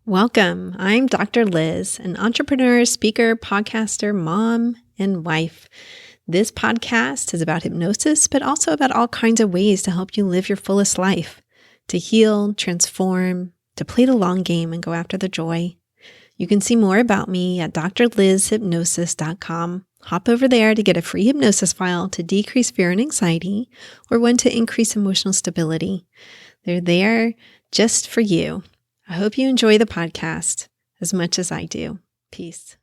Welcome. I'm Dr. Liz, an entrepreneur, speaker, podcaster, mom, and wife. This podcast is about hypnosis, but also about all kinds of ways to help you live your fullest life, to heal, transform, to play the long game and go after the joy. You can see more about me at drlizhypnosis.com. Hop over there to get a free hypnosis file to decrease fear and anxiety, or one to increase emotional stability. They're there just for you. I hope you enjoy the podcast as much as I do. Peace.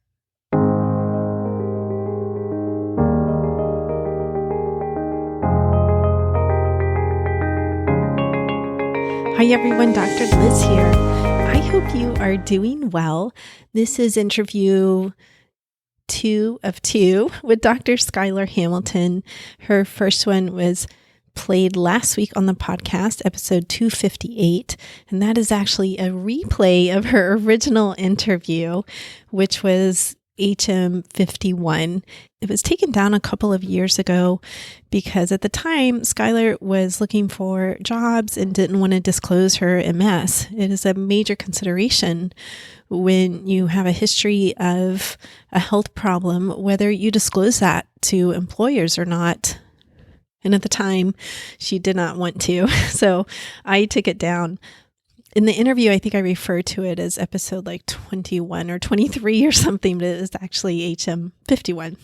Hi everyone, Dr. Liz here. I hope you are doing well. This is interview 2 of 2 with Dr. Skyler Hamilton. Her first one was played last week on the podcast, episode 258, and that is actually a replay of her original interview, which was HM259. It was taken down a couple of years ago because at the time, Skyler was looking for jobs and didn't want to disclose her MS. It is a major consideration when you have a history of a health problem, whether you disclose that to employers or not. And at the time, she did not want to. So I took it down. In the interview, I think I referred to it as episode 21 or 23 or something, but it was actually HM259.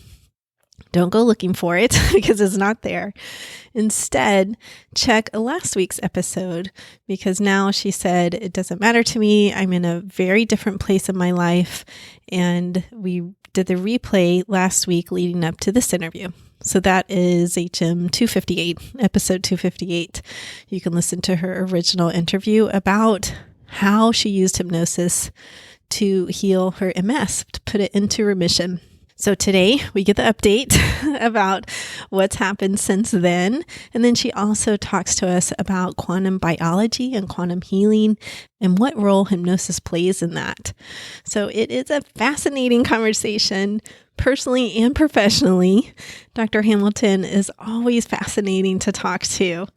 Don't go looking for it because it's not there. Instead, check last week's episode because now she said, it doesn't matter to me. I'm in a very different place in my life. And we did the replay last week leading up to this interview. So that is HM258, episode 258. You can listen to her original interview about how she used hypnosis to heal her MS, to put it into remission. So today we get the update about what's happened since then. And then she also talks to us about quantum biology and quantum healing and what role hypnosis plays in that. So it is a fascinating conversation, personally and professionally. Dr. Hamilton is always fascinating to talk to.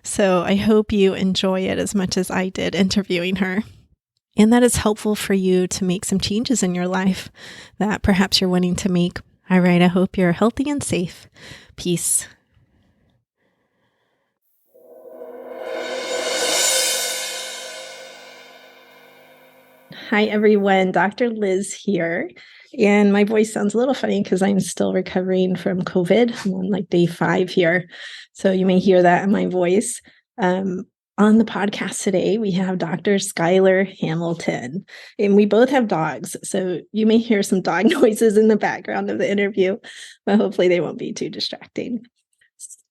So I hope you enjoy it as much as I did interviewing her. And that is helpful for you to make some changes in your life that perhaps you're wanting to make. All right, I hope you're healthy and safe. Peace. Hi, everyone. Dr. Liz here. And my voice sounds a little funny because I'm still recovering from COVID. I'm on day 5 here. So you may hear that in my voice. On the podcast today, we have Dr. Skyler Hamilton, and we both have dogs. So you may hear some dog noises in the background of the interview, but hopefully they won't be too distracting.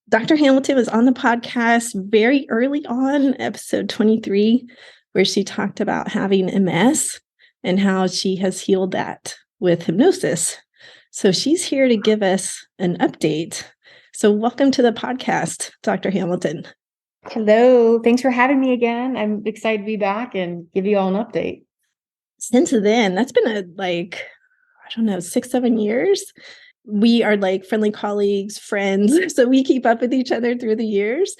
Dr. Hamilton was on the podcast very early on, episode 23, where she talked about having MS and how she has healed that with hypnosis. So she's here to give us an update. So welcome to the podcast, Dr. Hamilton. Hello. Thanks for having me again. I'm excited to be back and give you all an update. Since then, that's been 6-7 years. We are friendly colleagues, friends. So we keep up with each other through the years.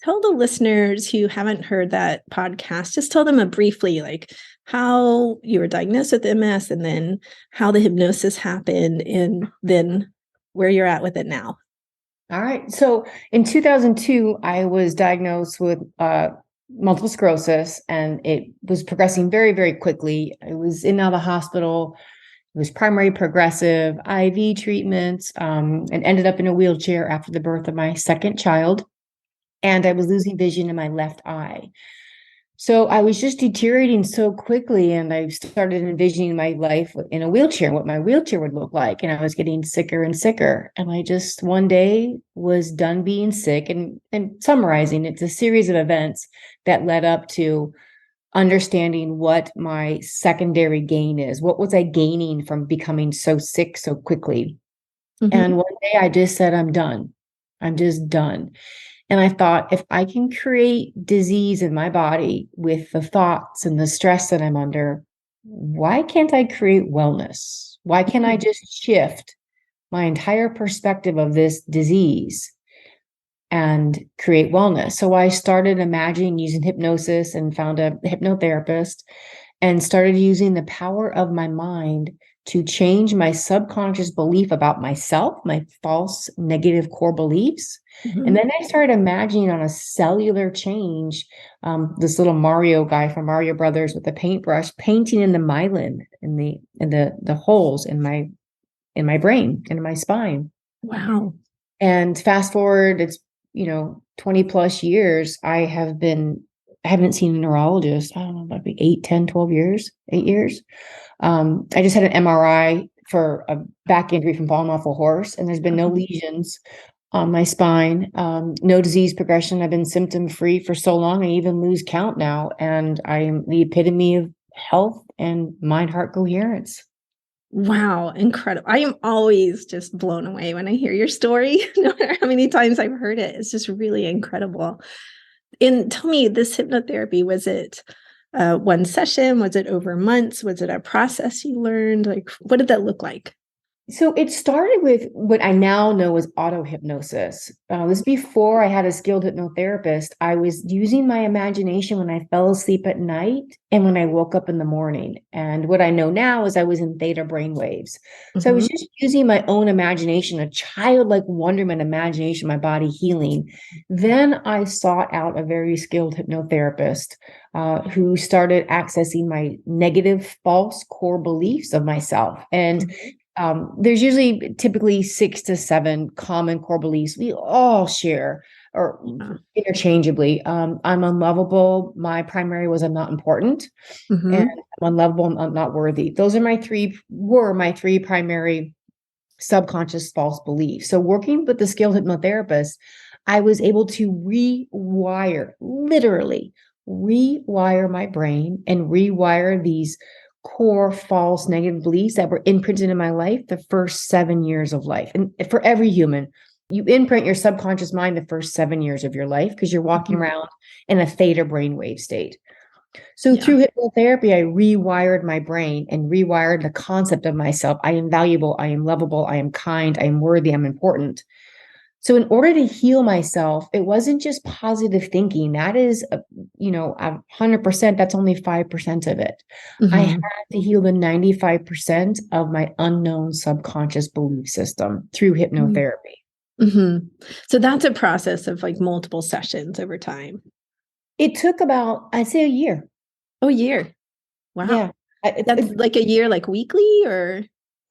Tell the listeners who haven't heard that podcast, just tell them briefly, how you were diagnosed with MS and then how the hypnosis happened and then where you're at with it now. All right. So in 2002, I was diagnosed with multiple sclerosis, and it was progressing very, very quickly. I was in and out of the hospital. It was primary progressive, IV treatments, and ended up in a wheelchair after the birth of my second child. And I was losing vision in my left eye. So I was just deteriorating so quickly, and I started envisioning my life in a wheelchair, what my wheelchair would look like. And I was getting sicker and sicker. And I just one day was done being sick. And summarizing, it's a series of events that led up to understanding what my secondary gain is. What was I gaining from becoming so sick so quickly? Mm-hmm. And one day I just said, I'm done. I'm just done. And I thought, if I can create disease in my body with the thoughts and the stress that I'm under, why can't I create wellness? Why can't I just shift my entire perspective of this disease and create wellness? So I started imagining using hypnosis and found a hypnotherapist and started using the power of my mind to change my subconscious belief about myself, my false negative core beliefs. And then I started imagining on a cellular change, this little Mario guy from Mario Brothers with a paintbrush painting in the myelin in the holes in my brain and in my spine. Wow. And fast forward, it's 20 plus years. I haven't seen a neurologist. I don't know, maybe 8, 10, 12 years, 8 years. I just had an MRI for a back injury from falling off a horse, and there's been no lesions on my spine, no disease progression. I've been symptom free for so long. I even lose count now, and I am the epitome of health and mind heart coherence. Wow, incredible. I am always just blown away when I hear your story. No matter how many times I've heard it, it's just really incredible. And tell me, this hypnotherapy, was it one session? Was it over months? Was it a process you learned? Like, what did that look like? So it started with what I now know as auto hypnosis. This is before I had a skilled hypnotherapist. I was using my imagination when I fell asleep at night and when I woke up in the morning. And what I know now is I was in theta brainwaves. So I was just using my own imagination, a childlike wonderment imagination, my body healing. Then I sought out a very skilled hypnotherapist who started accessing my negative, false core beliefs of myself. And there's usually typically 6 to 7 common core beliefs we all share or interchangeably. I'm unlovable. My primary was I'm not important, and I'm unlovable. I'm not worthy. Those are my three primary subconscious false beliefs. So working with the skilled hypnotherapist, I was able to literally rewire my brain and rewire these core false negative beliefs that were imprinted in my life the first 7 years of life. And for every human, you imprint your subconscious mind the first 7 years of your life because you're walking around in a theta brainwave state. So through hypnotherapy, I rewired my brain and rewired the concept of myself. I am valuable. I am lovable. I am kind. I am worthy. I'm important. So in order to heal myself, it wasn't just positive thinking. That is, 100%. That's only 5% of it. I had to heal the 95% of my unknown subconscious belief system through hypnotherapy. So that's a process of like multiple sessions over time. It took about, I'd say, a year. Oh, a year. Wow. Yeah. That's like a year, like weekly or?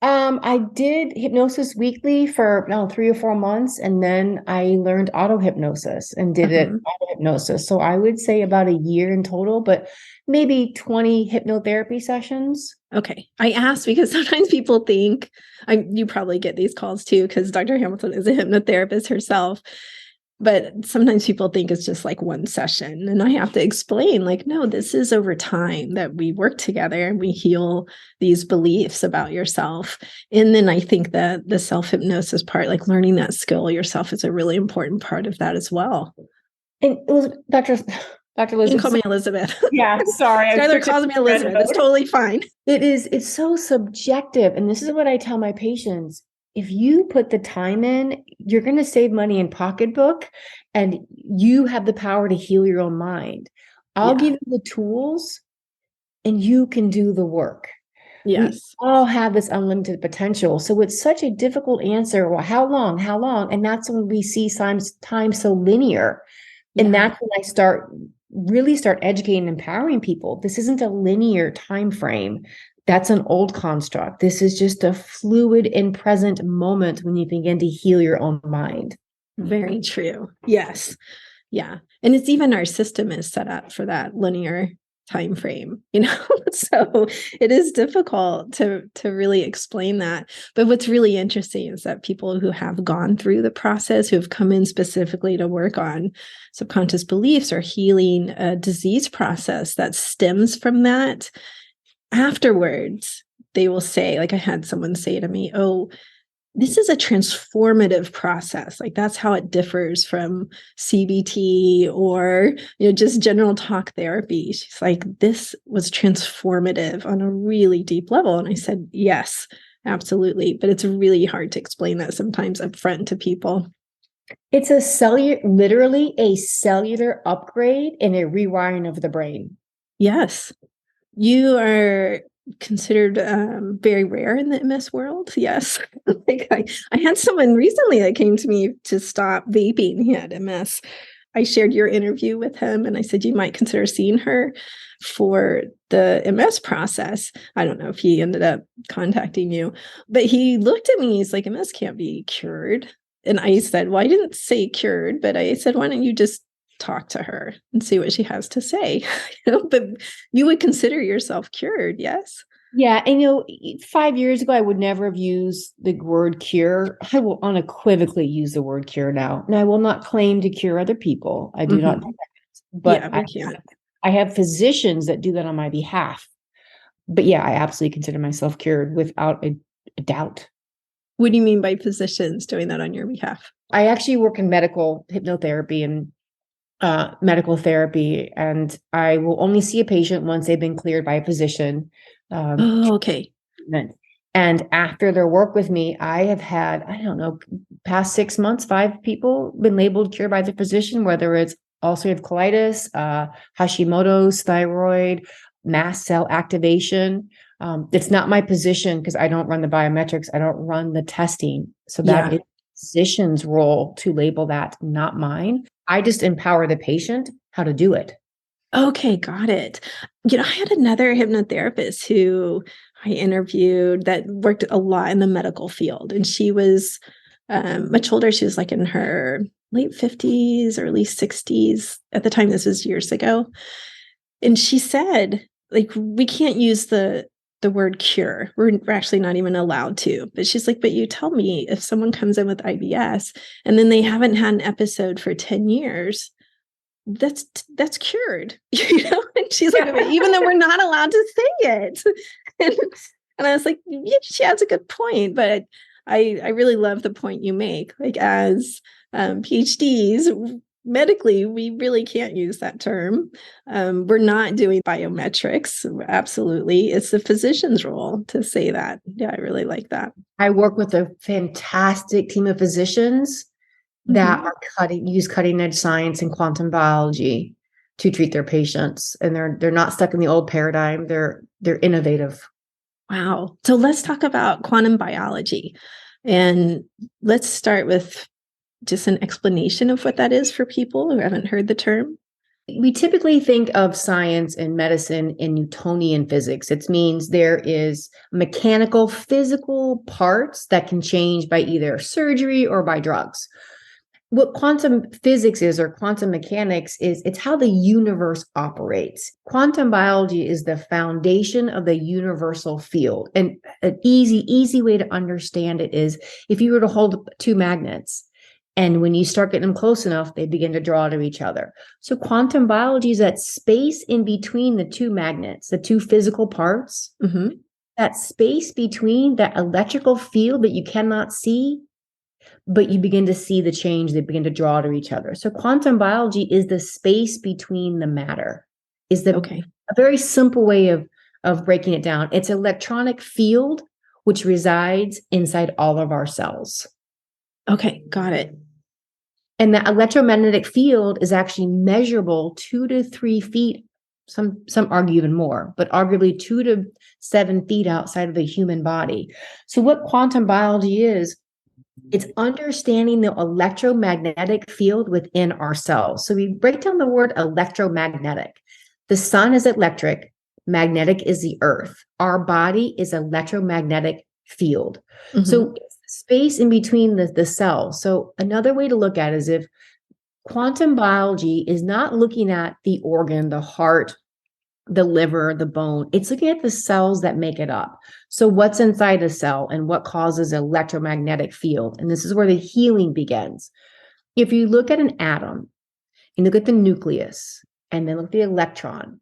I did hypnosis weekly for 3 or 4 months, and then I learned auto hypnosis and did it auto hypnosis. So I would say about a year in total, but maybe 20 hypnotherapy sessions. Okay. I asked because sometimes people think, you probably get these calls too, because Dr. Hamilton is a hypnotherapist herself. But sometimes people think it's just like one session. And I have to explain, like, no, this is over time that we work together and we heal these beliefs about yourself. And then I think that the self-hypnosis part, like learning that skill yourself, is a really important part of that as well. And it was Dr. Elizabeth. You can call me Elizabeth. Yeah, sorry. Skyler calls me Elizabeth. It's totally fine. It's so subjective. And this is what I tell my patients. If you put the time in, you're going to save money in pocketbook, and you have the power to heal your own mind. I'll give you the tools and you can do the work. Yes. We all have this unlimited potential. So it's such a difficult answer. Well, how long? How long? And that's when we see time so linear. And that's when I really start educating and empowering people. This isn't a linear time frame. That's an old construct. This is just a fluid and present moment when you begin to heal your own mind. Very true. Yes. Yeah. And it's even our system is set up for that linear time frame, so it is difficult to really explain that. But what's really interesting is that people who have gone through the process, who have come in specifically to work on subconscious beliefs or healing a disease process that stems from that, afterwards, they will say, like I had someone say to me, oh, this is a transformative process. Like that's how it differs from CBT or, just general talk therapy. She's like, this was transformative on a really deep level. And I said, yes, absolutely. But it's really hard to explain that sometimes upfront to people. It's literally a cellular upgrade and a rewiring of the brain. Yes. You are considered very rare in the MS world. Yes. Like I had someone recently that came to me to stop vaping. He had MS. I shared your interview with him and I said, you might consider seeing her for the MS process. I don't know if he ended up contacting you, but he looked at me. He's like, MS can't be cured. And I said, well, I didn't say cured, but I said, why don't you just talk to her and see what she has to say? But you would consider yourself cured, yes? Yeah. And, 5 years ago, I would never have used the word cure. I will unequivocally use the word cure now. And I will not claim to cure other people. I do not, Yeah, but we can't. I have physicians that do that on my behalf. But yeah, I absolutely consider myself cured without a doubt. What do you mean by physicians doing that on your behalf? I actually work in medical hypnotherapy and medical therapy, and I will only see a patient once they've been cleared by a physician. Oh, okay. And after their work with me, I have had, I don't know, past 6 months, 5 people been labeled cured by the physician, whether it's ulcerative colitis, Hashimoto's, thyroid, mast cell activation. It's not my position because I don't run the biometrics. I don't run the testing. So that is physician's role to label that, not mine. I just empower the patient how to do it. Okay, got it. I had another hypnotherapist who I interviewed that worked a lot in the medical field, and she was much older. She was like in her late 50s, early 60s at the time. This was years ago. And she said, like, we can't use the word cure. We're actually not even allowed to. But she's like, but you tell me if someone comes in with IBS and then they haven't had an episode for 10 years, that's cured. And she's like, even though we're not allowed to say it. and, and I was like, yeah, she has a good point, but I really love the point you make. Like, as PhDs, medically, we really can't use that term. We're not doing biometrics. Absolutely, it's the physician's role to say that. Yeah, I really like that. I work with a fantastic team of physicians that are use cutting edge science and quantum biology to treat their patients, and they're not stuck in the old paradigm. They're innovative. Wow. So let's talk about quantum biology, and let's start with just an explanation of what that is for people who haven't heard the term. We typically think of science and medicine in Newtonian physics. It means there is mechanical, physical parts that can change by either surgery or by drugs. What quantum physics is, or quantum mechanics is, it's how the universe operates. Quantum biology is the foundation of the universal field. And an easy way to understand it is if you were to hold two magnets, and when you start getting them close enough, they begin to draw to each other. So quantum biology is that space in between the two magnets, the two physical parts, that space between that electrical field that you cannot see, but you begin to see the change, they begin to draw to each other. So quantum biology is the space between the matter, is a very simple way of breaking it down. It's an electronic field which resides inside all of our cells. Okay, got it. And that electromagnetic field is actually measurable 2 to 3 feet. Some argue even more, but arguably 2 to 7 feet outside of the human body. So what quantum biology is, it's understanding the electromagnetic field within our cells. So we break down the word electromagnetic. The sun is electric, magnetic is the earth. Our body is electromagnetic field. So space in between the cells. So another way to look at it is if quantum biology is not looking at the organ, the heart, the liver, the bone, it's looking at the cells that make it up. So what's inside a cell and what causes an electromagnetic field? And this is where the healing begins. If you look at an atom and look at the nucleus and then look at the electron,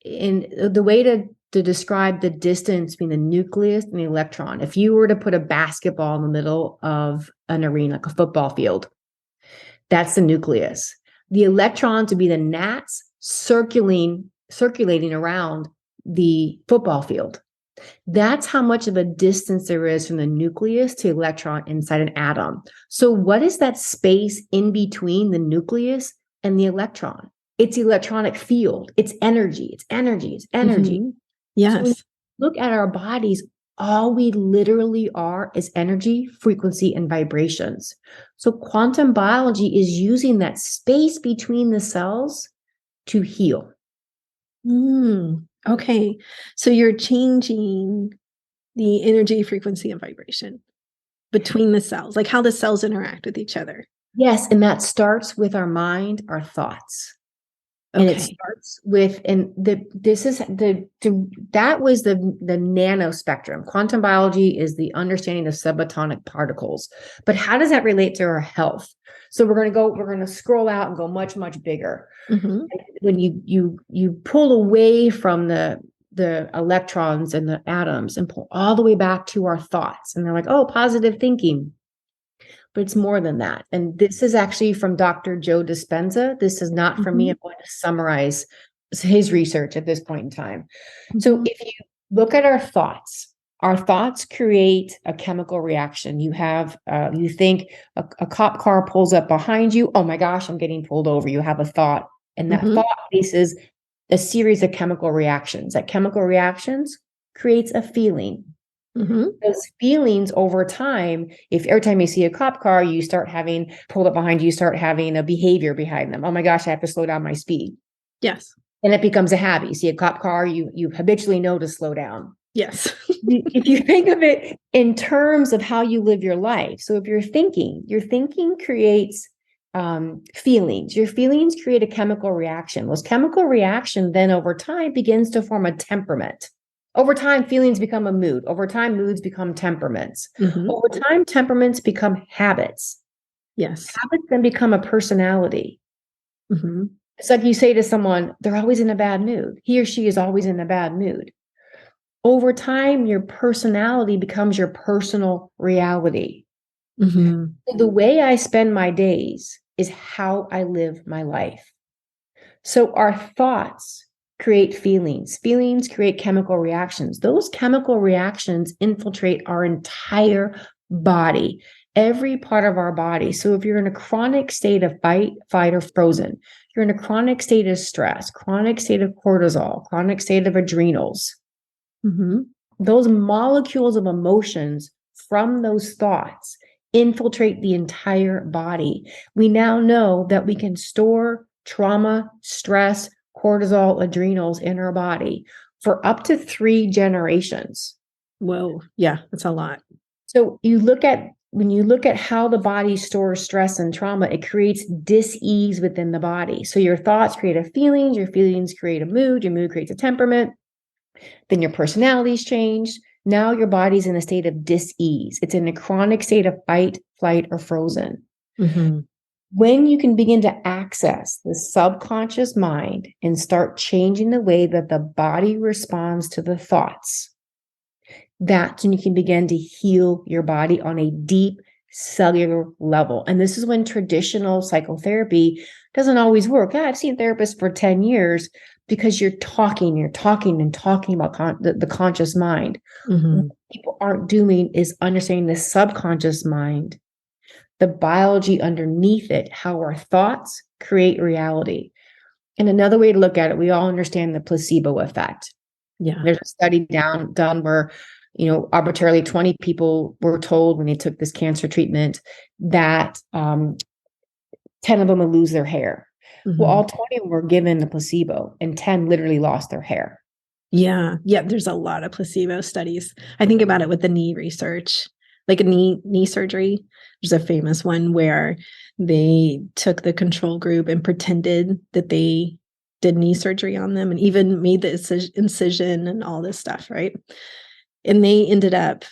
and the way to describe the distance between the nucleus and the electron, if you were to put a basketball in the middle of an arena, like a football field, that's the nucleus. The electrons would be the gnats circulating around the football field. That's how much of a distance there is from the nucleus to electron inside an atom. So what is that space in between the nucleus and the electron? It's the electronic field. It's energy. It's energy. It's energy. So when you Yes. look at our bodies, all we literally are is energy, frequency, and vibrations. So quantum biology is using that space between the cells to heal. Okay. So you're changing the energy, frequency, and vibration between the cells, like how the cells interact with each other. Yes, and that starts with our mind, our thoughts. And it Okay. starts with, and that was the nano spectrum. Quantum biology is the understanding of subatomic particles. But how does that relate to our health? So we're going to scroll out and go much, much bigger. Mm-hmm. When you pull away from the electrons and the atoms and pull all the way back to our thoughts, and they're like, oh, positive thinking. But it's more than that. And this is actually from Dr. Joe Dispenza. This is not from me. I'm going to summarize his research at this point in time. So if you look at our thoughts create a chemical reaction. You have, you think a cop car pulls up behind you. Oh my gosh, I'm getting pulled over. You have a thought, and that thought faces a series of chemical reactions. That chemical reactions creates a feeling. Those feelings over time, if every time you see a cop car, you start having pulled up behind you, start having a behavior behind them. Oh my gosh, I have to slow down my speed. Yes. And it becomes a habit. You see a cop car, you habitually know to slow down. Yes. If you think of it in terms of how you live your life. So if your thinking creates feelings. Your feelings create a chemical reaction. Those chemical reaction then over time begins to form a temperament. Over time, feelings become a mood. Over time, moods become temperaments. Over time, temperaments become habits. Yes. Habits then become a personality. It's like you say to someone, they're always in a bad mood. He or she is always in a bad mood. Over time, your personality becomes your personal reality. So the way I spend my days is how I live my life. So our thoughts create feelings. Feelings create chemical reactions. Those chemical reactions infiltrate our entire body, every part of our body. So if you're in a chronic state of fight, or frozen, you're in a chronic state of stress, chronic state of cortisol, chronic state of adrenals, those molecules of emotions from those thoughts infiltrate the entire body. We now know that we can store trauma, stress, cortisol, adrenals in our body for up to 3 generations. Whoa. Yeah, that's a lot. So when you look at how the body stores stress and trauma, it creates dis-ease within the body. So your thoughts create a feeling, your feelings create a mood, your mood creates a temperament, then your personality's changed. Now your body's in a state of dis-ease. It's in a chronic state of fight, flight, or frozen. When you can begin to access the subconscious mind and start changing the way that the body responds to the thoughts, that's when you can begin to heal your body on a deep cellular level. And this is when traditional psychotherapy doesn't always work. I've seen therapists for 10 years because you're talking about the conscious mind. What people aren't doing is understanding the subconscious mind, the biology underneath it, how our thoughts create reality. And another way to look at it, we all understand the placebo effect. Yeah. There's a study done where, arbitrarily 20 people were told when they took this cancer treatment that 10 of them would lose their hair. Well, all 20 were given the placebo and 10 literally lost their hair. Yeah. Yeah. There's a lot of placebo studies. I think about it with the knee research, like a knee surgery. There's a famous one where they took the control group and pretended that they did knee surgery on them and even made the incision and all this stuff, right? And they ended up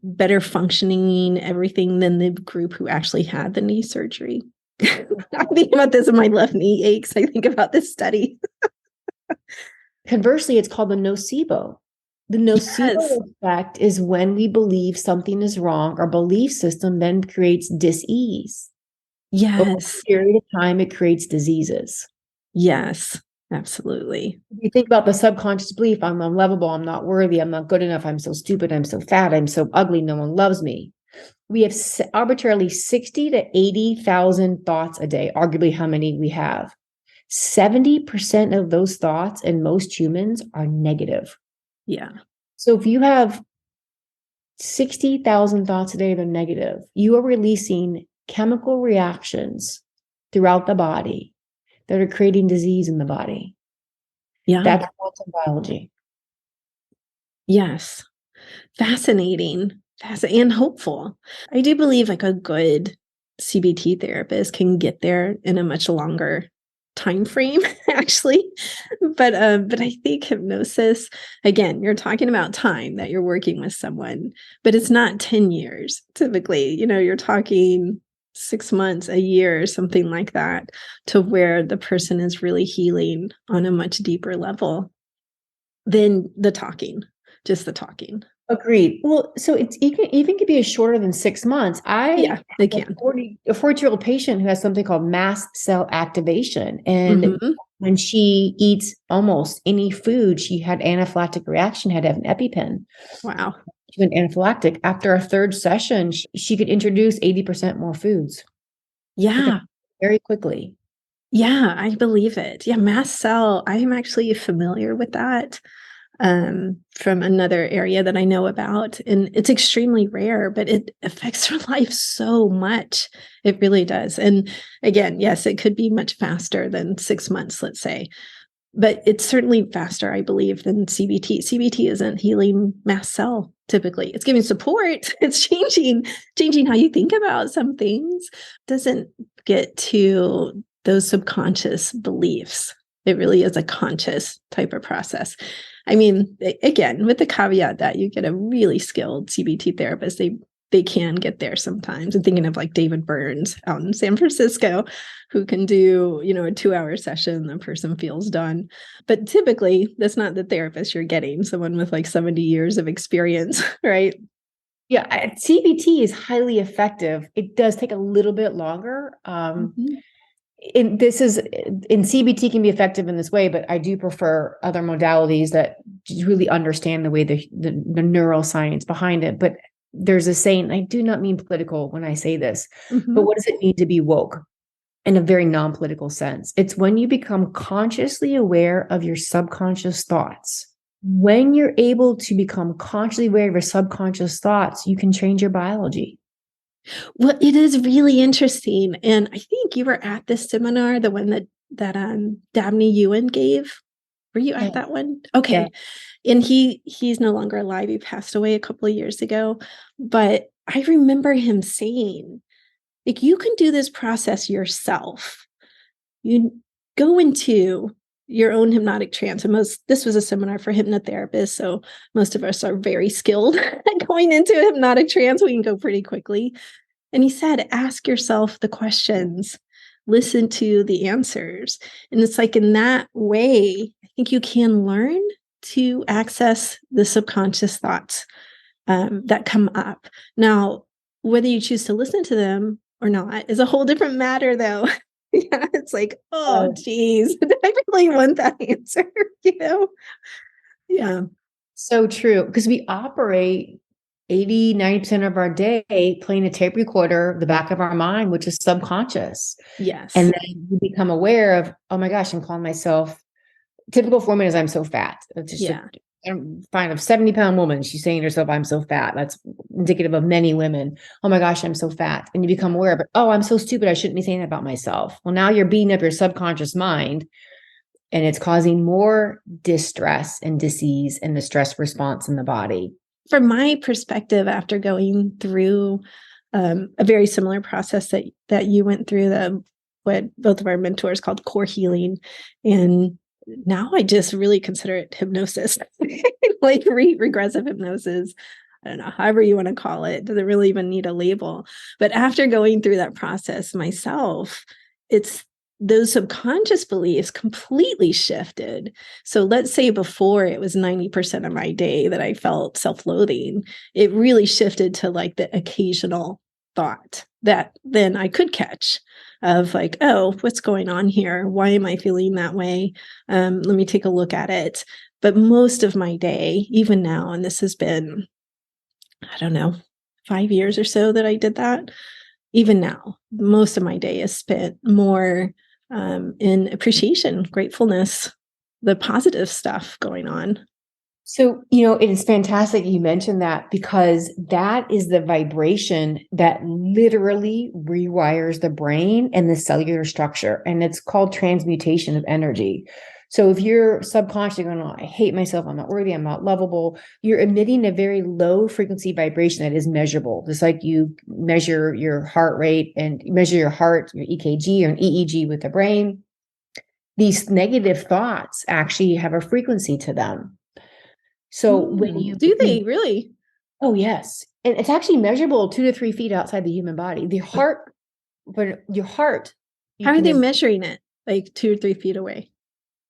better functioning, everything than the group who actually had the knee surgery. I think about this and my left knee aches. I think about this study. Conversely, it's called the nocebo. The nocebo effect is when we believe something is wrong. Our belief system then creates dis-ease. Over a period of time, it creates diseases. Yes, absolutely. If you think about the subconscious belief, I'm unlovable, I'm not worthy, I'm not good enough, I'm so stupid, I'm so fat, I'm so ugly, no one loves me. We have arbitrarily 60 to 80,000 thoughts a day, arguably how many we have. 70% of those thoughts in most humans are negative. Yeah. So if you have 60,000 thoughts a day that are negative, you are releasing chemical reactions throughout the body that are creating disease in the body. Yeah. That's quantum biology. Yes. Fascinating. And hopeful. I do believe like a good CBT therapist can get there in a much longer time frame, actually. But I think hypnosis, again, you're talking about time that you're working with someone, but it's not 10 years typically. You're talking 6 months, a year, something like that, to where the person is really healing on a much deeper level than just the talking. Agreed. Well, so it's even could be as shorter than 6 months. Yeah, I they have can. a 40-year-old patient who has something called mast cell activation. And when she eats almost any food, she had anaphylactic reaction, had to have an EpiPen. Wow. She went anaphylactic. After a third session, she could introduce 80% more foods. Yeah. Very quickly. Yeah, I believe it. Yeah, mast cell, I am actually familiar with that from another area that I know about. And it's extremely rare, but it affects her life so much. It really does. And again, yes, it could be much faster than 6 months, let's say. But it's certainly faster, I believe, than CBT. CBT isn't healing mast cell typically. It's giving support. It's changing how you think about some things. Doesn't get to those subconscious beliefs. It really is a conscious type of process. I mean, again, with the caveat that you get a really skilled CBT therapist, they can get there sometimes. I'm thinking of like David Burns out in San Francisco, who can do, a 2-hour session, the person feels done. But typically, that's not the therapist you're getting, someone with like 70 years of experience, right? Yeah, CBT is highly effective. It does take a little bit longer. In CBT can be effective in this way, but I do prefer other modalities that really understand the way the neuroscience behind it. But there's a saying, I do not mean political when I say this, but what does it mean to be woke in a very non-political sense? It's when you become consciously aware of your subconscious thoughts. When you're able to become consciously aware of your subconscious thoughts, you can change your biology. Well, it is really interesting. And I think you were at this seminar, the one that Dabney Ewan gave. Were you at that one? Okay. Yeah. And he's no longer alive. He passed away a couple of years ago. But I remember him saying, like, you can do this process yourself. You go into your own hypnotic trance. And this was a seminar for hypnotherapists. So most of us are very skilled at going into a hypnotic trance. We can go pretty quickly. And he said, ask yourself the questions, listen to the answers. And it's like in that way, I think you can learn to access the subconscious thoughts that come up. Now, whether you choose to listen to them or not is a whole different matter, though. Yeah, it's like, oh, geez, I really want that answer, Yeah. So true. Because we operate 80, 90% of our day playing a tape recorder, the back of our mind, which is subconscious. Yes. And then you become aware of, oh my gosh, I'm calling myself, typical for women is I'm so fat. It's just I'm fine, a 70-pound woman. She's saying to herself, I'm so fat. That's indicative of many women. Oh my gosh, I'm so fat. And you become aware of it. Oh, I'm so stupid. I shouldn't be saying that about myself. Well, now you're beating up your subconscious mind, and it's causing more distress and disease in the stress response in the body. From my perspective, after going through a very similar process that you went through, what both of our mentors called core healing, and now I just really consider it hypnosis, like regressive hypnosis. I don't know, however you want to call it. Doesn't really even need a label. But after going through that process myself, it's those subconscious beliefs completely shifted. So let's say before it was 90% of my day that I felt self-loathing, it really shifted to like the occasional thought that then I could catch of like, oh, what's going on here? Why am I feeling that way? Let me take a look at it. But most of my day, even now, and this has been, I don't know, 5 years or so that I did that, even now, most of my day is spent more in appreciation, gratefulness, the positive stuff going on. So, it is fantastic you mentioned that, because that is the vibration that literally rewires the brain and the cellular structure. And it's called transmutation of energy. So if you're subconsciously going, oh, I hate myself, I'm not worthy, I'm not lovable, you're emitting a very low frequency vibration that is measurable. Just like you measure your heart rate and measure your heart, your EKG or an EEG with the brain. These negative thoughts actually have a frequency to them. So when do they really? Oh, yes. And it's actually measurable 2 to 3 feet outside the human body. But your heart. How are they measuring it? Like 2 or 3 feet away?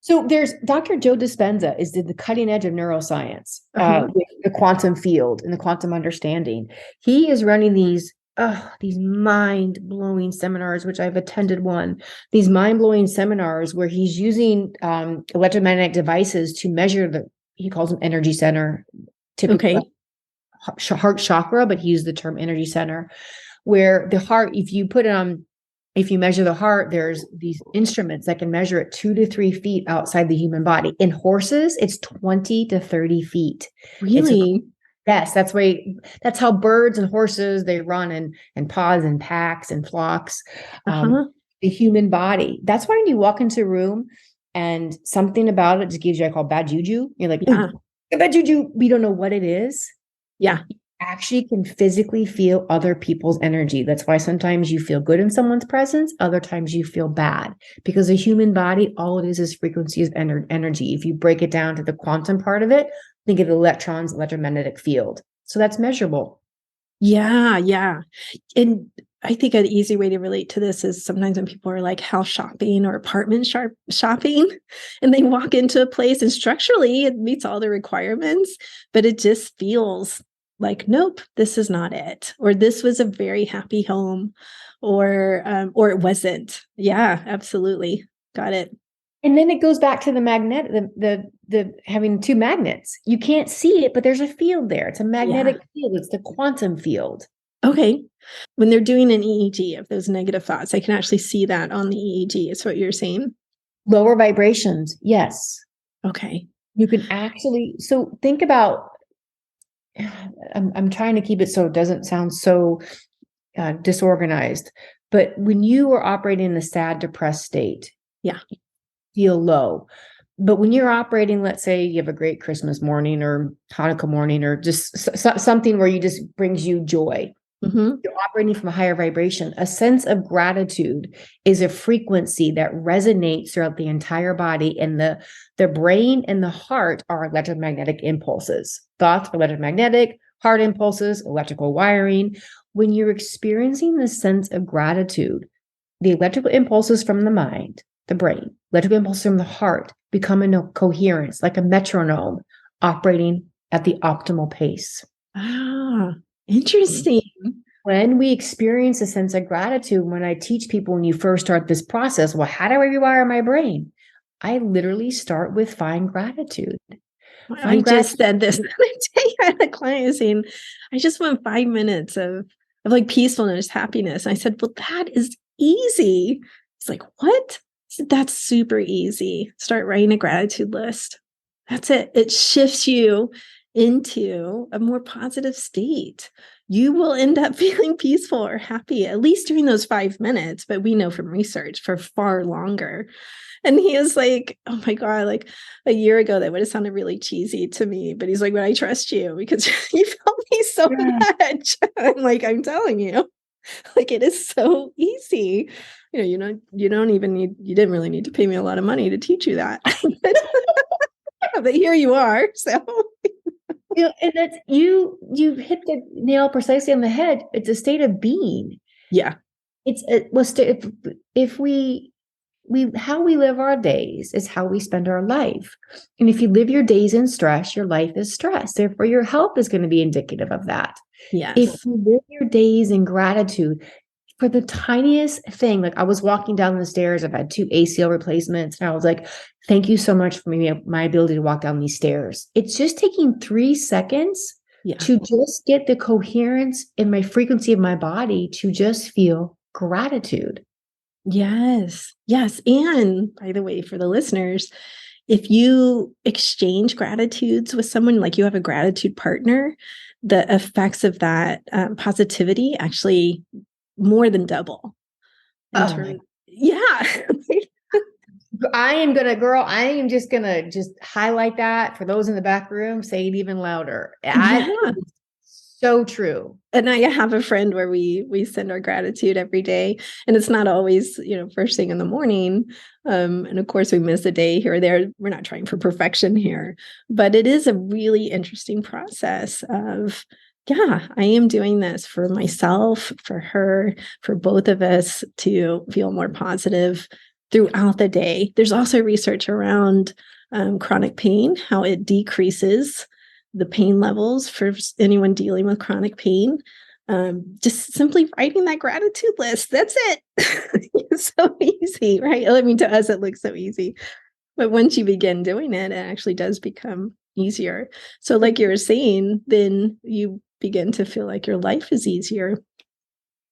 So there's Dr. Joe Dispenza is the cutting edge of neuroscience, with the quantum field and the quantum understanding. He is running these mind-blowing seminars, which I've attended one, these mind-blowing seminars where he's using electromagnetic devices to measure he calls them energy center, typically heart chakra, but he used the term energy center, where the heart, if you measure the heart, there's these instruments that can measure it 2 to 3 feet outside the human body. In horses, it's 20 to 30 feet. Really? Yes, that's how birds and horses, they run and pods and packs and flocks. The human body. That's why when you walk into a room and something about it just gives you, I call bad juju. You're like, bad juju. We don't know what it is. Yeah. You actually can physically feel other people's energy. That's why sometimes you feel good in someone's presence. Other times you feel bad, because the human body, all it is frequency of energy. If you break it down to the quantum part of it, think of electrons, electromagnetic field. So that's measurable. Yeah. Yeah. And I think an easy way to relate to this is sometimes when people are like house shopping or apartment shopping, and they walk into a place and structurally it meets all the requirements, but it just feels like, nope, this is not it. Or this was a very happy home, or it wasn't. Yeah, absolutely. Got it. And then it goes back to the magnet, the having two magnets. You can't see it, but there's a field there. It's a magnetic field. It's the quantum field. Okay. When they're doing an EEG of those negative thoughts, I can actually see that on the EEG. Is what you're saying? Lower vibrations. Yes. Okay. You can actually, so think about, I'm trying to keep it so it doesn't sound so disorganized, but when you are operating in a sad, depressed state, you feel low. But when you're operating, let's say you have a great Christmas morning or Hanukkah morning, or just something where you just brings you joy, you're operating from a higher vibration. A sense of gratitude is a frequency that resonates throughout the entire body, and the brain and the heart are electromagnetic impulses. Thoughts are electromagnetic, heart impulses, electrical wiring. When you're experiencing the sense of gratitude, the electrical impulses from the mind, the brain, electrical impulses from the heart become in a coherence, like a metronome operating at the optimal pace. Ah, interesting. When we experience a sense of gratitude, when I teach people, when you first start this process, well, how do I rewire my brain? I literally start with find gratitude. I just said this the other day. I had a client saying, I just want 5 minutes of like peacefulness, happiness. And I said, well, that is easy. He's like, what? I said, that's super easy. Start writing a gratitude list. That's it. It shifts you into a more positive state. You will end up feeling peaceful or happy, at least during those 5 minutes. But we know from research for far longer. And he was like, oh my God, like a year ago, that would have sounded really cheesy to me. But he's like, but I trust you because you helped me so much. I'm like, I'm telling you, like, it is so easy. You didn't really need to pay me a lot of money to teach you that. But here you are. So and that's you hit the nail precisely on the head. It's a state of being. Yeah. If we how we live our days is how we spend our life. And if you live your days in stress, your life is stress. Therefore, your health is going to be indicative of that. Yes. If you live your days in gratitude for the tiniest thing, like I was walking down the stairs, I've had 2 ACL replacements, and I was like, thank you so much for my ability to walk down these stairs. It's just taking 3 seconds to just get the coherence in my frequency of my body to just feel gratitude. Yes. Yes. And by the way, for the listeners, if you exchange gratitudes with someone, like you have a gratitude partner, the effects of that positivity actually more than double in Oh my, terms. Yeah. I am gonna, girl, I am just gonna just highlight that for those in the back room, say it even louder. Yeah. It's so true. And I have a friend where we send our gratitude every day, and it's not always, first thing in the morning. And of course, we miss a day here or there. We're not trying for perfection here, but it is a really interesting process of, yeah, I am doing this for myself, for her, for both of us to feel more positive throughout the day. There's also research around chronic pain, how it decreases the pain levels for anyone dealing with chronic pain. Just simply writing that gratitude list. That's it. It's so easy, right? I mean, to us, it looks so easy. But once you begin doing it, it actually does become easier. So, like you were saying, then you begin to feel like your life is easier.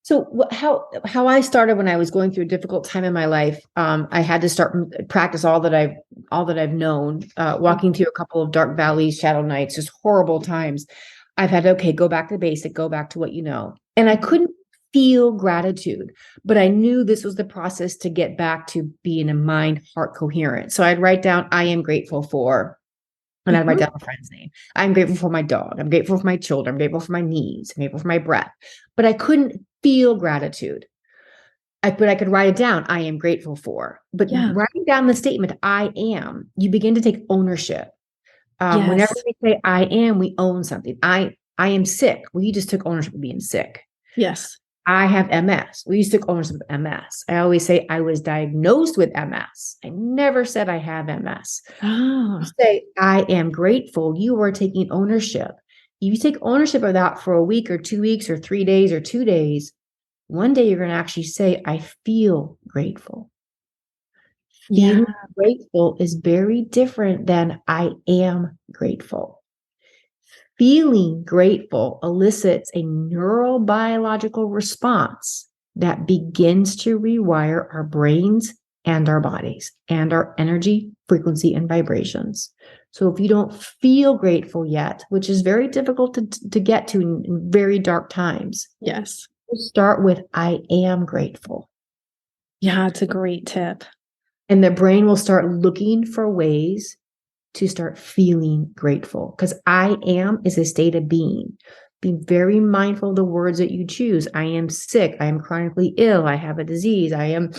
So how I started when I was going through a difficult time in my life, I had to start practice all that I've known, walking through a couple of dark valleys, shadow nights, just horrible times. I've had, okay, go back to basic, go back to what you know. And I couldn't feel gratitude, but I knew this was the process to get back to being a mind heart coherent. So I'd write down, I am grateful for, and I'd write Mhm. down a friend's name. I'm grateful for my dog. I'm grateful for my children. I'm grateful for my knees. I'm grateful for my breath. But I couldn't feel gratitude. But I could write it down. I am grateful for. But Yeah. writing down the statement, I am, you begin to take ownership. Whenever Yes. we say I am, we own something. I am sick. Well, you just took ownership of being sick. Yes. I have MS. We used to take ownership of MS. I always say I was diagnosed with MS. I never said I have MS. You Ah, say, I am grateful. You are taking ownership. You take ownership of that for a week or 2 weeks or 3 days or 2 days. One day you're going to actually say, I feel grateful. yeah. Feeling grateful is very different than I am grateful. Feeling grateful elicits a neurobiological response that begins to rewire our brains and our bodies and our energy, frequency, and vibrations. So if you don't feel grateful yet, which is very difficult to get to in very dark times, Yes. start with I am grateful. Yeah, it's a great tip. And the brain will start looking for ways to start feeling grateful, because I am is a state of being. Be very mindful of the words that you choose. I am sick. I am chronically ill. I have a disease. I am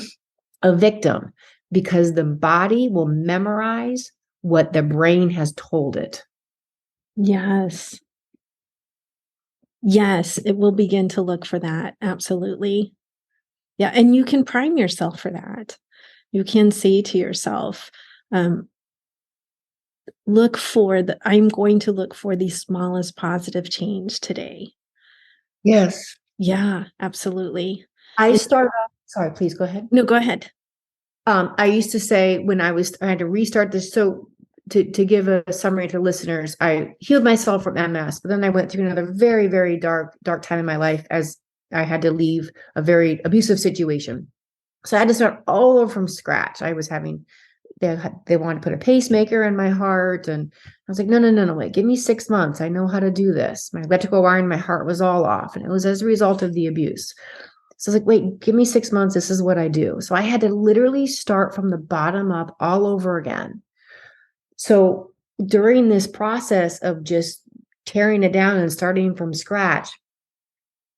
a victim, because the body will memorize what the brain has told it. Yes. Yes, it will begin to look for that. Absolutely. Yeah. And you can prime yourself for that. You can say to yourself, um, I'm going to look for the smallest positive change today. Yes. Yeah, absolutely. I It, started off, sorry, please go ahead. no, go ahead. I used to say when I had to restart this. So to give a summary to listeners, I healed myself from MS, but then I went through another very, very dark time in my life as I had to leave a very abusive situation. So I had to start all over from scratch. I was having, they wanted to put a pacemaker in my heart. And I was like, no, no, no, no, wait, give me 6 months. I know how to do this. My electrical wire in my heart was all off. And it was as a result of the abuse. So I was like, wait, give me 6 months. This is what I do. So I had to literally start from the bottom up all over again. So during this process of just tearing it down and starting from scratch,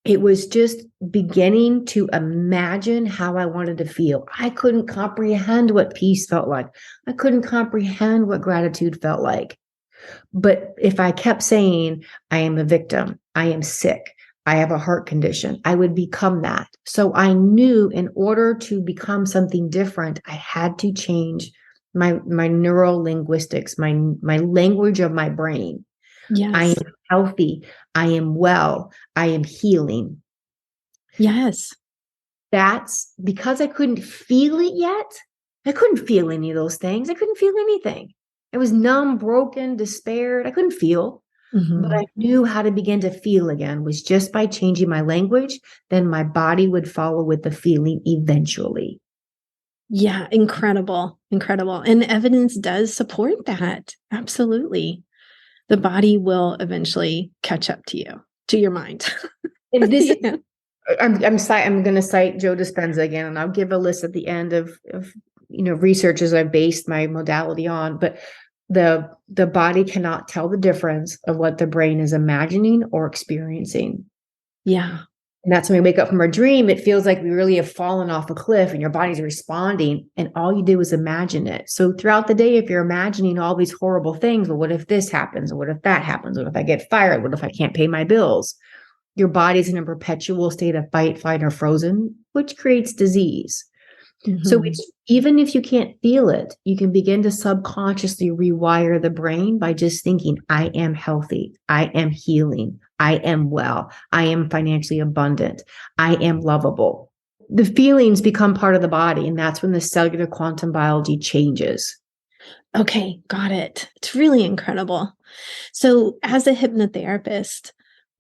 it was just beginning to imagine how I wanted to feel. I couldn't comprehend what peace felt like. I couldn't comprehend what gratitude felt like. But if I kept saying, I am a victim, I am sick, I have a heart condition, I would become that. So I knew in order to become something different, I had to change my neurolinguistics, my language of my brain. I Yes. am healthy, I am well, I am healing. Yes. That's because I couldn't feel it yet. I couldn't feel any of those things. I couldn't feel anything. I was numb, broken, despaired. I couldn't feel. But Hmm. I knew how to begin to feel again was just by changing my language. Then my body would follow with the feeling eventually. Yeah, incredible, incredible. And evidence does support that. Absolutely. The body will eventually catch up to you, to your mind. And this is, Yeah. I'm going to cite Joe Dispenza again, and I'll give a list at the end of researches I've based my modality on. But the body cannot tell the difference of what the brain is imagining or experiencing. Yeah. And that's when we wake up from our dream. It feels like we really have fallen off a cliff and your body's responding. And all you do is imagine it. So throughout the day, if you're imagining all these horrible things, well, what if this happens? What if that happens? What if I get fired? What if I can't pay my bills? Your body's in a perpetual state of fight, flight, or frozen, which creates disease. So even if you can't feel it, you can begin to subconsciously rewire the brain by just thinking, I am healthy, I am healing, I am well, I am financially abundant, I am lovable. The feelings become part of the body, and that's when the cellular quantum biology changes. Okay, got it. It's really incredible. So, as a hypnotherapist,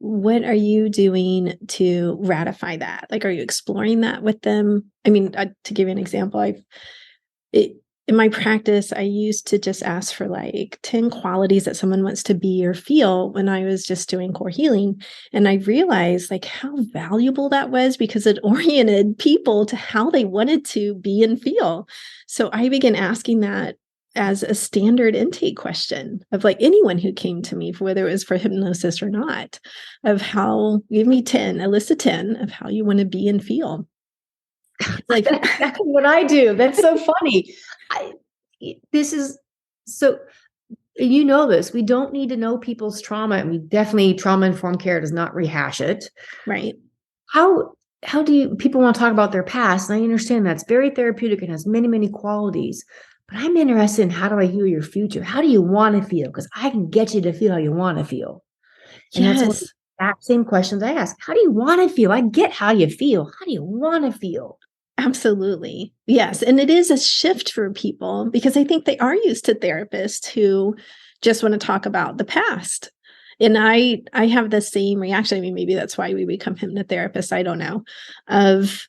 what are you doing to ratify that? Like, are you exploring that with them? I mean, to give you an example, in my practice, I used to just ask for like 10 qualities that someone wants to be or feel when I was just doing core healing. And I realized like how valuable that was because it oriented people to how they wanted to be and feel. So I began asking that as a standard intake question of like anyone who came to me, for whether it was for hypnosis or not, of how, give me 10, a list of 10 of how you want to be and feel. Like That's exactly what I do. That's so funny. This is so, this, we don't need to know people's trauma. And we definitely, trauma-informed care does not rehash it. right. How do people want to talk about their past? And I understand that's very therapeutic and has many, many qualities. But I'm interested in how do I heal your future? How do you want to feel? Because I can get you to feel how you want to feel. And that's one of the Yes. exact same questions I ask. How do you want to feel? I get how you feel. How do you want to feel? Absolutely. Yes. And it is a shift for people because I think they are used to therapists who just want to talk about the past. And I have the same reaction. I mean, maybe that's why we become hypnotherapists. I don't know. Of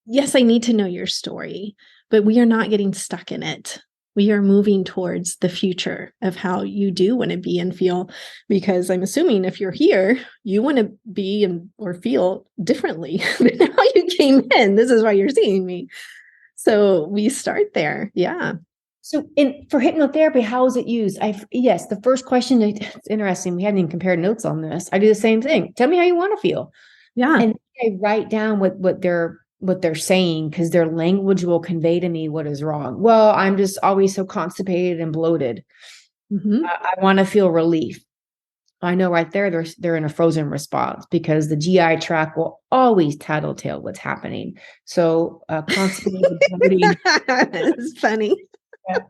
yes, I need to know your story, but we are not getting stuck in it. We are moving towards the future of how you do want to be and feel, because I'm assuming if you're here, you want to be and or feel differently than how you came in. This is why you're seeing me. So we start there. Yeah. So for hypnotherapy, how is it used? Yes, the first question, it's interesting. We haven't even compared notes on this. I do the same thing. Tell me how you want to feel. Yeah. And I write down what they're saying, because their language will convey to me what is wrong. Well, I'm just always so constipated and bloated. I want to feel relief. I know right there they're in a frozen response because the GI tract will always tattletale what's happening. So constipated bloating. It's funny. Yeah.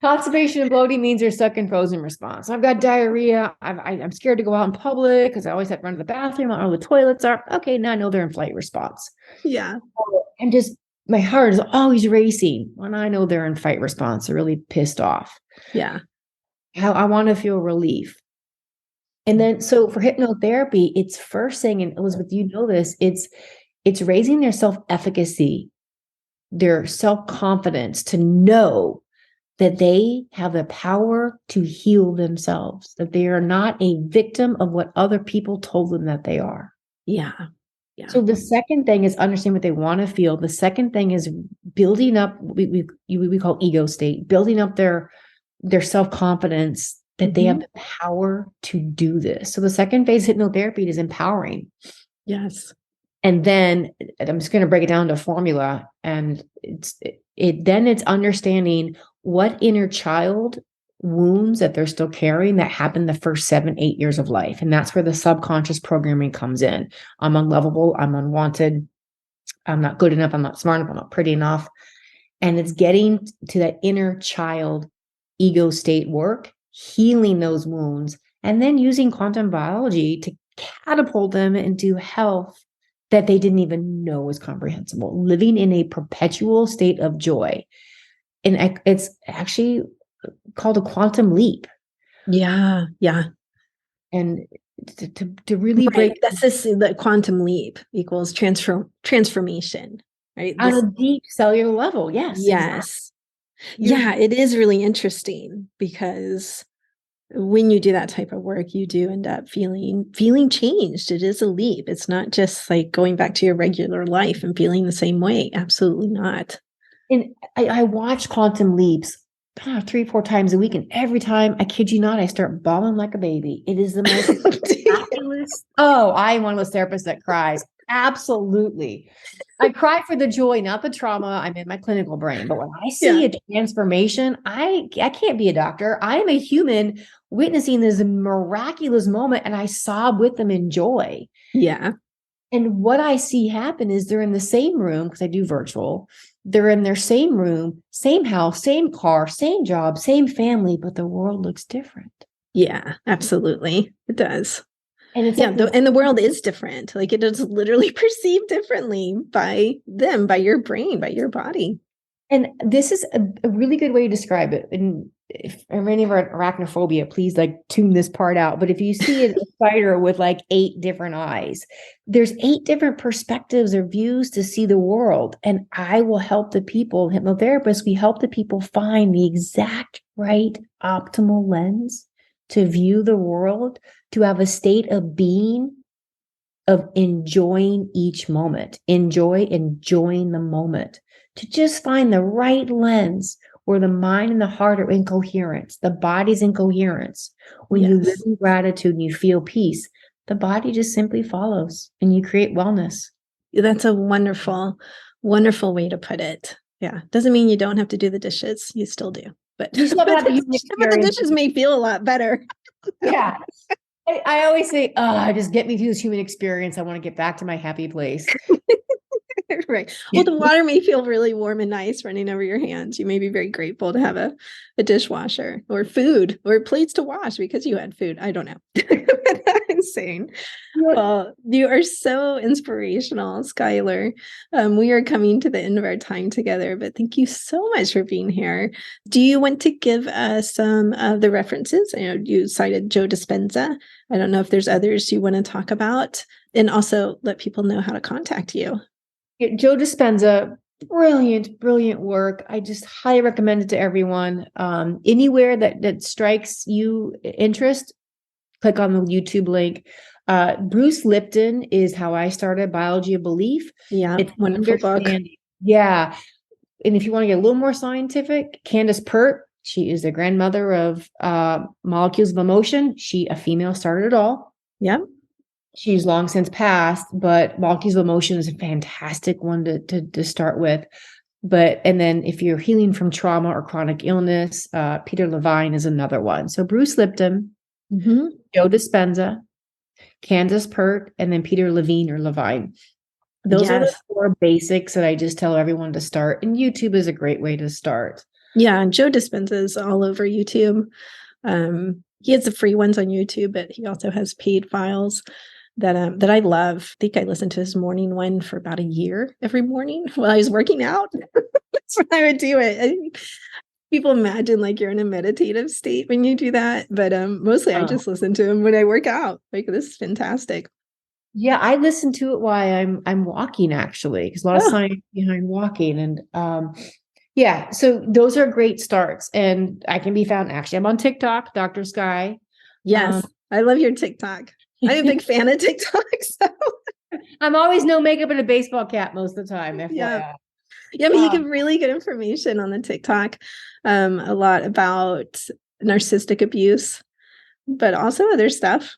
Constipation and bloating means you're stuck in frozen response. I've got diarrhea. I'm scared to go out in public because I always have to run to the bathroom. I don't know where the toilets are. Okay, now I know they're in flight response. Yeah. I'm just, my heart is always racing when I know they're in fight response. They're really pissed off. Yeah. How I want to feel relief. And then, so for hypnotherapy, it's first thing, and Elizabeth, you know this, it's raising their self-efficacy, their self-confidence to know that they have the power to heal themselves, that they are not a victim of what other people told them that they are. Yeah. Yeah. So the second thing is understand what they want to feel. The second thing is building up we call ego state, building up their self-confidence that they have the power to do this. So the second phase of hypnotherapy is empowering. Yes. And then I'm just going to break it down to a formula, and it's understanding what inner child wounds that they're still carrying that happened the first 7-8 years of life. And that's where the subconscious programming comes in. I'm unlovable. I'm unwanted. I'm not good enough. I'm not smart enough. I'm not pretty enough. And it's getting to that inner child ego state work, healing those wounds, and then using quantum biology to catapult them into health that they didn't even know was comprehensible, living in a perpetual state of joy. And it's actually called a quantum leap. Yeah. Yeah. And to really break, that's the quantum leap equals transformation. right? On This, a deep cellular level. Yes, exactly. yes. Yeah, it is really interesting because when you do that type of work, you do end up feeling changed. It is a leap. It's not just like going back to your regular life and feeling the same way. Absolutely not. And I watch Quantum Leaps 3, 4 times a week. And every time, I kid you not, I start bawling like a baby. It is the most miraculous. Oh, I am one of those therapists that cries. Absolutely. I cry for the joy, not the trauma. I'm in my clinical brain. But when I Yeah. see a transformation, I can't be a doctor. I am a human witnessing this miraculous moment, and I sob with them in joy. Yeah. And what I see happen is they're in the same room, because I do virtual. They're in their same room, same house, same car, same job, same family, but the world looks different. Yeah, absolutely. It does. And it's Yeah, like this. and the world is different. Like it is literally perceived differently by them, by your brain, by your body. And this is a really good way to describe it. And if any of our arachnophobia, please like tune this part out. But if you see a spider with like 8 different eyes, there's 8 different perspectives or views to see the world. And I will help the people, hypnotherapists, we help the people find the exact right optimal lens to view the world, to have a state of being of enjoying each moment, enjoying the moment, to just find the right lens where the mind and the heart are in coherence, the body's in coherence. When you live in gratitude and you feel peace, the body just simply follows and you create wellness. That's a wonderful, wonderful way to put it. Yeah. Doesn't mean you don't have to do the dishes. You still do. But, You still have the human but the experience. dishes may feel a lot better. Yeah. I always say, just get me through this human experience. I want to get back to my happy place. Right. Well, the water may feel really warm and nice running over your hands. You may be very grateful to have a dishwasher or food or plates to wash because you had food. I don't know. Insane. Well, you are so inspirational, Skyler. We are coming to the end of our time together, but thank you so much for being here. Do you want to give us some of the references? I know you cited Joe Dispenza. I don't know if there's others you want to talk about, and also let people know how to contact you. Joe Dispenza, brilliant work. I just highly recommend it to everyone. Anywhere that strikes you interest, click on the YouTube link. Bruce Lipton is how I started Biology of Belief. Yeah, It's wonderful book. Yeah. And if you want to get a little more scientific, Candace Pert, she is the grandmother of Molecules of Emotion. A female, started it all. Yeah. She's long since passed, but Molecules of Emotion is a fantastic one to start with. And then if you're healing from trauma or chronic illness, Peter Levine is another one. So Bruce Lipton, Joe Dispenza, Candace Pert, and then Peter Levine or Levine. Those are the 4 basics that I just tell everyone to start. And YouTube is a great way to start. Yeah, and Joe Dispenza is all over YouTube. He has the free ones on YouTube, but he also has paid files that I love. I think I listened to his morning one for about a year every morning while I was working out. That's when I would do it. People imagine like you're in a meditative state when you do that, but mostly I just listen to him when I work out. Like, this is fantastic. Yeah, I listen to it while I'm walking, actually, because a lot of science behind walking. And yeah, so those are great starts. And I can be found, actually, I'm on TikTok, Dr. Sky. Yes, I love your TikTok. I'm a big fan of TikTok. So I'm always no makeup and a baseball cap most of the time. FYI. Yeah, but you give really good information on the TikTok, a lot about narcissistic abuse, but also other stuff.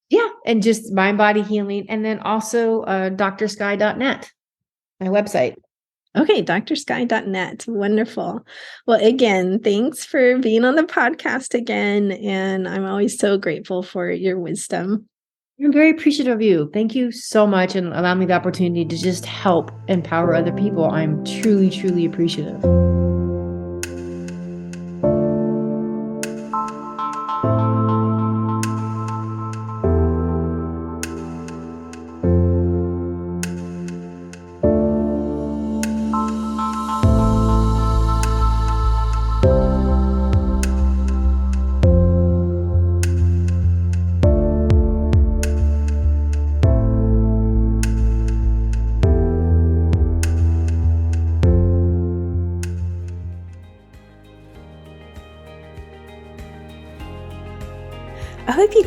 Yeah, and just mind body healing, and then also drsky.net, my website. Okay, drsky.net. Wonderful. Well, again, thanks for being on the podcast again, and I'm always so grateful for your wisdom. I'm very appreciative of you. Thank you so much, and allow me the opportunity to just help empower other people. I'm truly appreciative.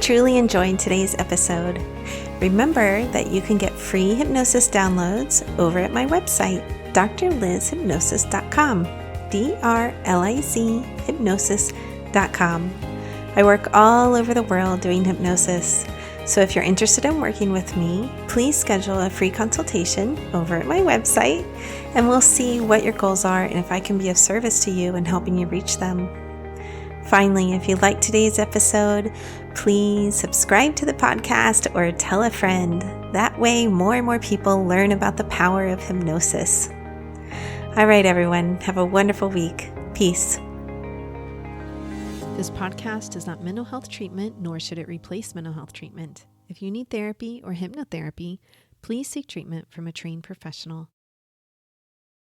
truly enjoyed today's episode. Remember that you can get free hypnosis downloads over at my website, drlizhypnosis.com, DRLIZ hypnosis.com. I work all over the world doing hypnosis. So if you're interested in working with me, please schedule a free consultation over at my website, and we'll see what your goals are and if I can be of service to you in helping you reach them. Finally, if you liked today's episode, please subscribe to the podcast or tell a friend. That way, more and more people learn about the power of hypnosis. All right, everyone, have a wonderful week. Peace. This podcast is not mental health treatment, nor should it replace mental health treatment. If you need therapy or hypnotherapy, please seek treatment from a trained professional.